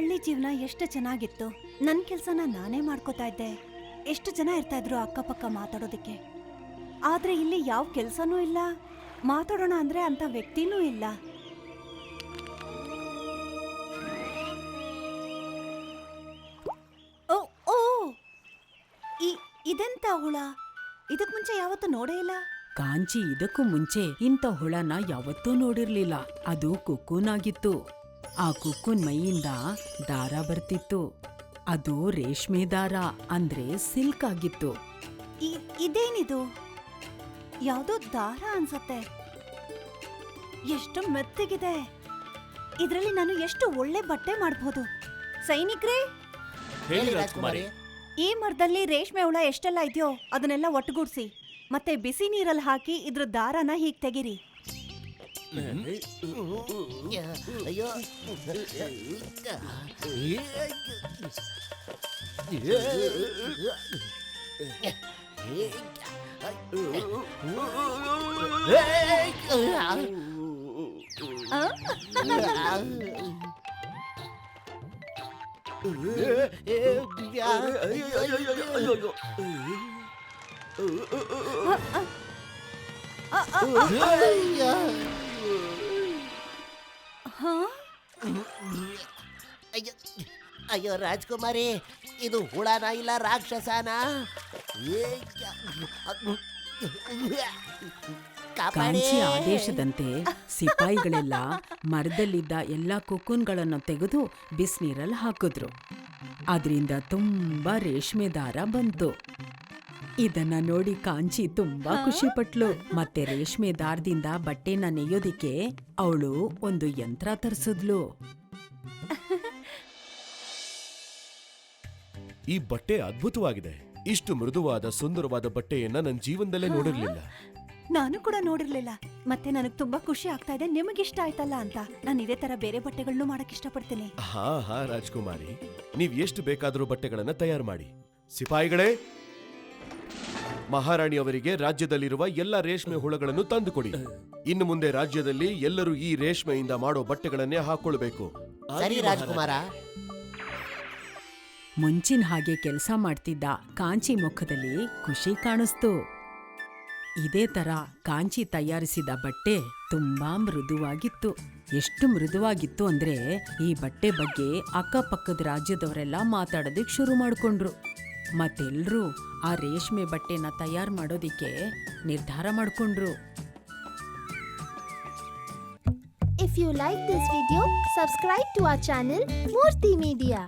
ಹಳ್ಳಿ ಜೀವನ ಎಷ್ಟು ಚೆನ್ನಾಗಿತ್ತು. ನನ್ ಕೆಲ್ಸನ ನಾನೇ ಮಾಡ್ಕೋತಾ ಇದ್ದೆ. ಎಷ್ಟು ಜನ ಇರ್ತಾ ಇದ್ರು ಅಕ್ಕಪಕ್ಕ ಮಾತಾಡೋದಕ್ಕೆ. ಆದ್ರೆ ಇಲ್ಲಿ ಯಾವ ಕೆಲ್ಸನೂ ಇಲ್ಲ, ಮಾತಾಡೋಣ ಅಂದ್ರೆ ಅಂತ ವ್ಯಕ್ತಿನೂ ಇಲ್ಲ. ಓ ಓ ಇದೆಂತ ಹುಳ? ಇದಕ್ ಮುಂಚೆ ಯಾವತ್ತೂ ನೋಡೇ ಇಲ್ಲ. ಕಾಂಚಿ ಇದಕ್ಕೂ ಮುಂಚೆ ಇಂಥ ಹುಳನ ಯಾವತ್ತೂ ನೋಡಿರ್ಲಿಲ್ಲ. ಅದು ಕುಕ್ಕೂನ್ ಆಗಿತ್ತು. ಆ ಕುಕ್ಕೂನ್ ಮೈಯಿಂದ ದಾರ ಬರ್ತಿತ್ತು. ಅದು ರೇಷ್ಮೆ ದಾರ, ಅಂದ್ರೆ ಸಿಲ್ಕ್ ಆಗಿತ್ತು. ಇದೇನಿದು? ಯಾವ್ದೋ ದಾರ ಅನ್ಸತ್ತೆ. ಎಷ್ಟು ಮೆತ್ತಗಿದೆ. ಇದ್ರಲ್ಲಿ ನಾನು ಎಷ್ಟು ಒಳ್ಳೆ ಬಟ್ಟೆ ಮಾಡ್ಬೋದು. ಸೈನಿಕ್ರೇ, ಹೇಳಿ ರಾಜ್ಕುಮಾರಿ. ಈ ಮರದಲ್ಲಿ ರೇಷ್ಮೆ ಹುಳ ಎಷ್ಟೆಲ್ಲ ಇದೆಯೋ ಅದನ್ನೆಲ್ಲ ಒಟ್ಟುಗೂಡ್ಸಿ ಮತ್ತೆ ಬಿಸಿ ನೀರಲ್ಲಿ ಹಾಕಿ ಇದ್ರ ದಾರನ ಹೀಗ್ ತೆಗಿರಿ. ಅಯ್ಯೋ, ಅಯ್ಯೋ ರಾಜ್ಕುಮಾರಿ, ಇದು ಹುಳನ ಇಲ್ಲ ರಾಕ್ಷಸನ? ಕಾಂಚಿ ಆದೇಶದಂತೆ ಸಿಪಾಯಿಗಳೆಲ್ಲ ಮರದಲ್ಲಿದ್ದ ಎಲ್ಲಾ ಕುಕ್ಕೂನ್ಗಳನ್ನು ತೆಗೆದು ಬಿಸಿನೀರಲ್ಲಿ ಹಾಕಿದ್ರು. ಅದರಿಂದ ತುಂಬಾ ರೇಷ್ಮೆ ದಾರ ಬಂತು. ಇದನ್ನ ನೋಡಿ ಕಾಂಚಿ ತುಂಬಾ ಖುಷಿ ಪಟ್ಲು. ಮತ್ತೆ ರೇಷ್ಮೆ ದಾರದಿಂದ ಬಟ್ಟೆನ ನೇಯೋದಿಕ್ಕೆ ಅವಳು ಒಂದು ಯಂತ್ರ ತರಿಸಿದ್ಲು. ಈ ಬಟ್ಟೆ ಅದ್ಭುತವಾಗಿದೆ. ಇಷ್ಟು ಮೃದುವಾದ ಸುಂದರವಾದ ಬಟ್ಟೆಯನ್ನ ನನ್ನ ಜೀವನದಲ್ಲೇ ನೋಡಿರ್ಲಿಲ್ಲ. ನಾನು ಕೂಡ ನೋಡಿರ್ಲಿಲ್ಲ. ಮತ್ತೆ ನನಗ್ ತುಂಬಾ ಖುಷಿ ಆಗ್ತಾ ಇದೆ ನಿಮಗಿಷ್ಟ ಆಯ್ತಲ್ಲ ಅಂತ. ನಾನು ಇದೇ ತರ ಬೇರೆ ಬಟ್ಟೆಗಳನ್ನು ಮಾಡಕ್ ಇಷ್ಟಪಡ್ತೀನಿ. ಹಾ ರಾಜ್ಕುಮಾರಿ, ನೀವ್ ಎಷ್ಟು ಬೇಕಾದರೂ ಬಟ್ಟೆಗಳನ್ನ ತಯಾರು ಮಾಡಿ. ಸಿಪಾಯಿಗಳೇ, ಮಹಾರಾಣಿಯವರಿಗೆ ರಾಜ್ಯದಲ್ಲಿರುವ ಎಲ್ಲ ರೇಷ್ಮೆ ಹುಳಗಳನ್ನು ತಂದುಕೊಡಿ. ಇನ್ನು ಮುಂದೆ ರಾಜ್ಯದಲ್ಲಿ ಎಲ್ಲರೂ ಈ ರೇಷ್ಮೆಯಿಂದ ಮಾಡೋ ಬಟ್ಟೆಗಳನ್ನೇ ಹಾಕೊಳ್ಬೇಕು. ಸರಿ ರಾಜ್ಕುಮಾರ. ಮುಂಚಿನ ಹಾಗೆ ಕೆಲಸ ಮಾಡ್ತಿದ್ದ ಕಾಂಚಿ ಮುಖದಲ್ಲಿ ಖುಷಿ ಕಾಣಿಸ್ತು. ಇದೇ ತರ ಕಾಂಚಿ ತಯಾರಿಸಿದ ಬಟ್ಟೆ ತುಂಬಾ ಮೃದುವಾಗಿತ್ತು. ಎಷ್ಟು ಮೃದುವಾಗಿತ್ತು ಅಂದ್ರೆ ಈ ಬಟ್ಟೆ ಬಗ್ಗೆ ಅಕ್ಕಪಕ್ಕದ ರಾಜ್ಯದವರೆಲ್ಲ ಮಾತಾಡೋದಿಕ್ ಶುರು ಮಾಡ್ಕೊಂಡ್ರು. ಮತ್ತೆಲ್ರೂ ಆ ರೇಷ್ಮೆ ಬಟ್ಟೆನ ತಯಾರು ಮಾಡೋದಿಕ್ಕೆ ನಿರ್ಧಾರ ಮಾಡ್ಕೊಂಡ್ರು. If you like this video, subscribe to our channel Murthy Media.